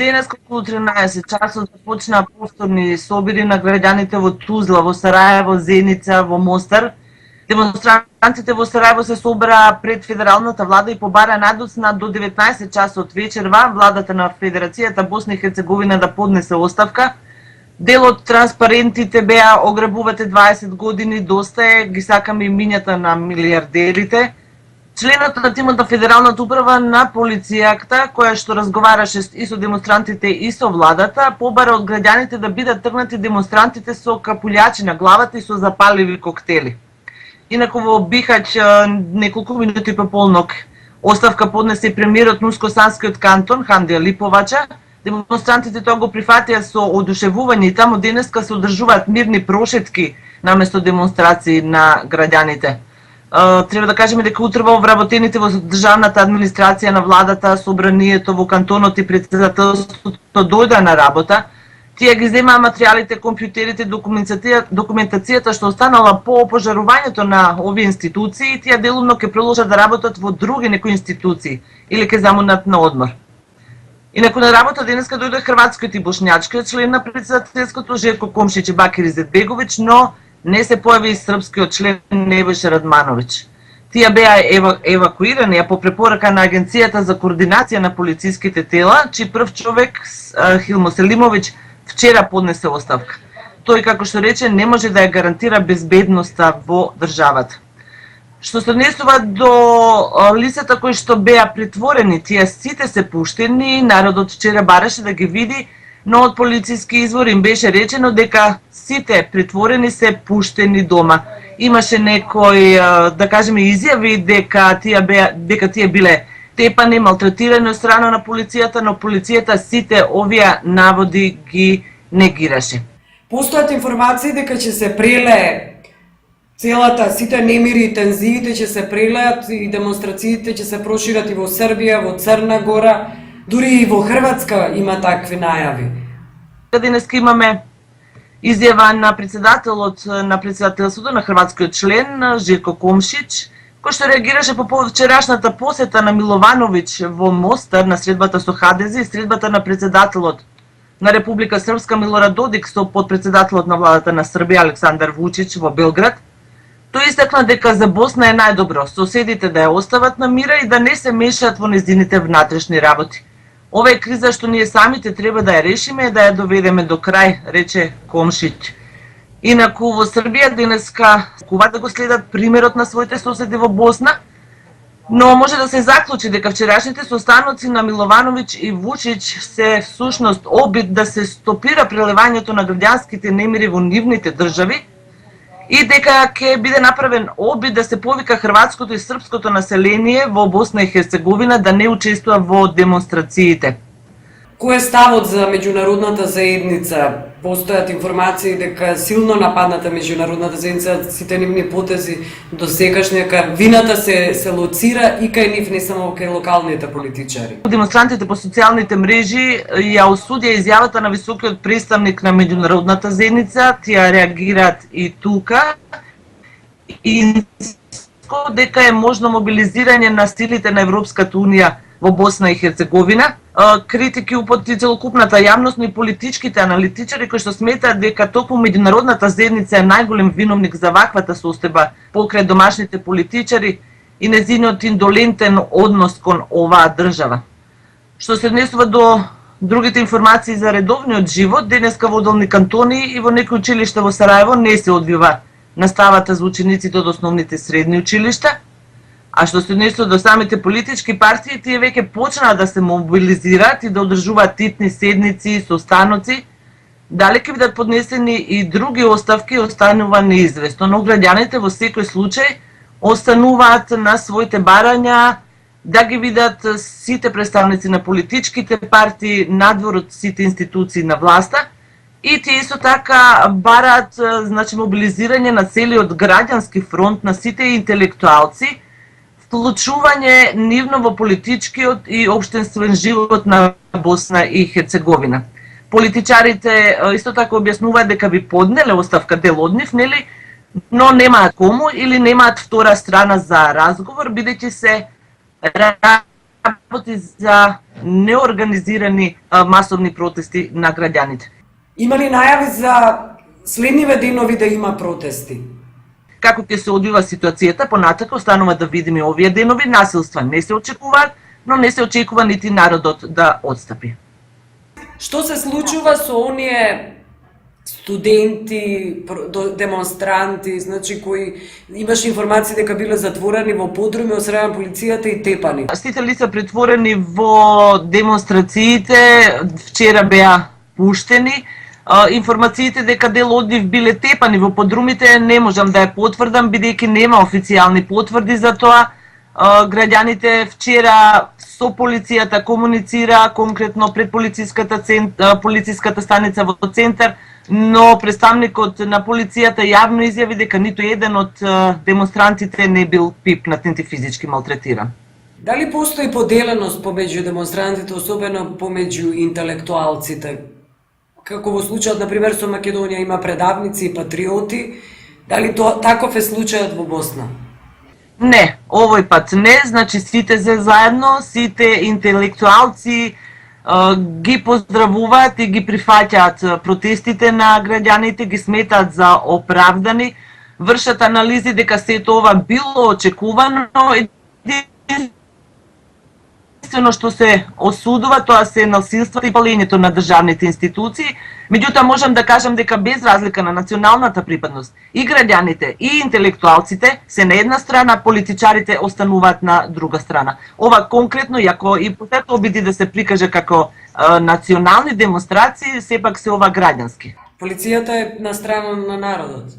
Денес околу 13 часот започнаа повторни собири на граѓаните во Тузла, во Сараево, Зеница, во Мостар. Демонстрантите во Сараево се собраа пред федералната влада и побараа надоцна до 19 часот вечерва владата на Федерацијата Босна и Херцеговина да поднесе оставка. Дел од транспарентите беа ограбувате 20 години, доста е, ги сакаме и мињата на милиардерите. Членот на тимот на Федералната управа на полицијата, која што разговараше и со демонстрантите и со владата, побара од граѓаните да бидат тргнати демонстрантите со капулјачи на главата и со запаливи коктели. Инаку во Бихаќ неколку минути по полнок оставка поднесе и премиерот Нуско-Санскиот кантон Хандија Липовача. Демонстрантите тоа го прифатија со одушевување и таму денеска се одржуваат мирни прошетки наместо демонстрации на граѓаните. Треба да кажеме дека утрва вработените во државната администрација на владата, собранието во кантонот и претседателството дојдоа на работа. Тие ги земаа материјалите, компјутерите, документацијата што останала по опожарувањето на овие институции, тие делумно ќе продолжат да работат во други некои институции или ќе заминат на одмор. Инаку на работа денеска дојде хрватскиот и бошњачкиот член на претседателското Желко Комшиќ и Бакир Изетбеговиќ, но не се појави и српскиот член Небојша Радмановиќ. Тие беа евакуирани по препорака на Агенцијата за координација на полициските тела, чиј прв човек Хилмо Селимовиќ вчера поднесе оставка. Тој, како што рече, не може да ја гарантира безбедноста во државата. Што се однесува до лицата кои што беа притворени, тие сите се пуштени, народот вчера бараше да ги види, но од полициски извори им беше речено дека сите притворени се пуштени дома. Имаше некои, да кажеме, изјави дека тие биле тепани, малтретирани од страна на полицијата, но полицијата сите овие наводи ги негираше. Постојат информации дека ќе се прелее сите немири и тензиите ќе се прелеат и демонстрациите ќе се прошират и во Србија, во Црна Гора, дури и во Хрватска има такви најави. Денеска имаме изјава на претседателот на претседателството на хрватскиот член Желко Комшиќ, кој што реагираше по повод вчерашната посета на Миловановиќ во Мостар на средбата со ХДЗ и средбата на претседателот на Република Српска Милорад Додик со подпредседателот на владата на Србија Александар Вучиќ во Белград. Тој истакна дека за Босна е најдобро соседите да ја остават на мира и да не се мешаат во нејзините внатрешни работи. Ова е криза што ние самите треба да ја решиме и да ја доведеме до крај, рече Комшиќ. Инаку во Србија денеска да го следат примерот на своите соседи во Босна, но може да се заклучи дека вчерашните состаноци на Миловановиќ и Вучиќ се всушност обид да се стопира прелевањето на граѓанските немири во нивните држави и дека ќе биде направен обид да се повика хрватското и српското население во Босна и Херцеговина да не учествува во демонстрациите. Кој е ставот за меѓународната заедница? Постојат информации дека силно нападната меѓународната заедница, сите нивни потези до секашнека, вината се лоцира и кај нив, не само кај локалните политичари. Демонстрантите по социјалните мрежи ја осудија изјавата на високиот представник на меѓународната заедница, тие реагираат и тука и дека е можно мобилизирање на силите на Европската унија во Босна и Херцеговина. Критики упатни целокупната јавност, но и политичките аналитичари кои што сметаат дека токму меѓународната заедница е најголем виновник за ваквата состојба покрај домашните политичари и нејзиниот индолентен однос кон оваа држава. Што се однесува до другите информации за редовниот живот, денеска во одделни кантони и во некои училишта во Сараево не се одвива наставата за учениците од основните средни училишта. А што се однесува до самите политички партии, тие веќе почнаа да се мобилизираат и да одржуваат титни седници и состаноци. Дали ќе бидат поднесени и други оставки останува неизвестно, но граѓаните во секој случај остануваат на своите барања да ги видат сите представници на политичките партии надвор од сите институции на власта и тие исто така бараат мобилизирање на целиот граѓански фронт на сите интелектуалци, вклучување нивно во политичкиот и општествен живот на Босна и Херцеговина. Политичарите исто така објаснуваат дека би поднеле оставка дел од нив, нели, но немаат кому или немаат втора страна за разговор, бидејќи се работи за неорганизирани масовни протести на граѓаните. Има ли најави за следниве денови да има протести? Како ќе се одвива ситуацијата, понатака останува да видиме овие денови, насилства не се очекуваат, но не се очекува нити народот да отстапи. Што се случува со оние студенти, демонстранти, значи кои имаш информации дека биле затворени во подруми од страна на полицијата и тепани? Сите лица претворени во демонстрациите вчера беа пуштени. Информациите дека дел од нив биле тепани во подрумите не можам да ја потврдам, бидејќи нема официјални потврди за тоа. Граѓаните вчера со полицијата комуницира конкретно пред полициската станица во центар, но представникот на полицијата јавно изјави дека ниту еден од демонстрантите не бил пипнат нити физички малтретиран. Дали постои поделеност помеѓу демонстрантите, особено помеѓу интелектуалците? Како во случајот, например, со Македонија има предавници и патриоти, дали таков е случајот во Босна? Не, овој пат не, значи сите заедно, сите интелектуалци ги поздравуваат и ги прифаќаат протестите на граѓаните, ги сметаат за оправдани, вршат анализи дека сето ова било очекувано. Единствено што се осудува, тоа се насилствата и палењето на државните институции. Меѓутоа можам да кажам дека без разлика на националната припадност и граѓаните и интелектуалците се на една страна, политичарите остануваат на друга страна. Ова конкретно, иако и посето обиди да се прикаже како национални демонстрации, сепак се ова граѓански. Полицијата е на страна на народот.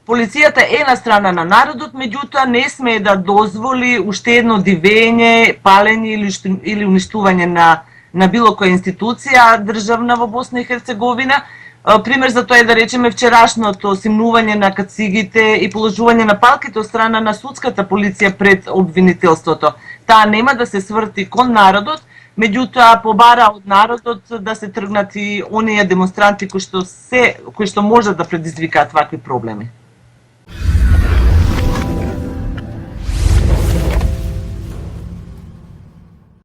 Полицијата е на страна на народот, меѓутоа не смее да дозволи уште едно дивење, палење или уништување на било која институција државна во Босна и Херцеговина. Пример за тоа е да речеме вчерашното симнување на кацигите и положување на палките од страна на судската полиција пред обвинителството. Таа нема да се сврти кон народот, меѓутоа побара од народот да се тргнат и оние демонстранти кои што можат да предизвикаат вакви проблеми.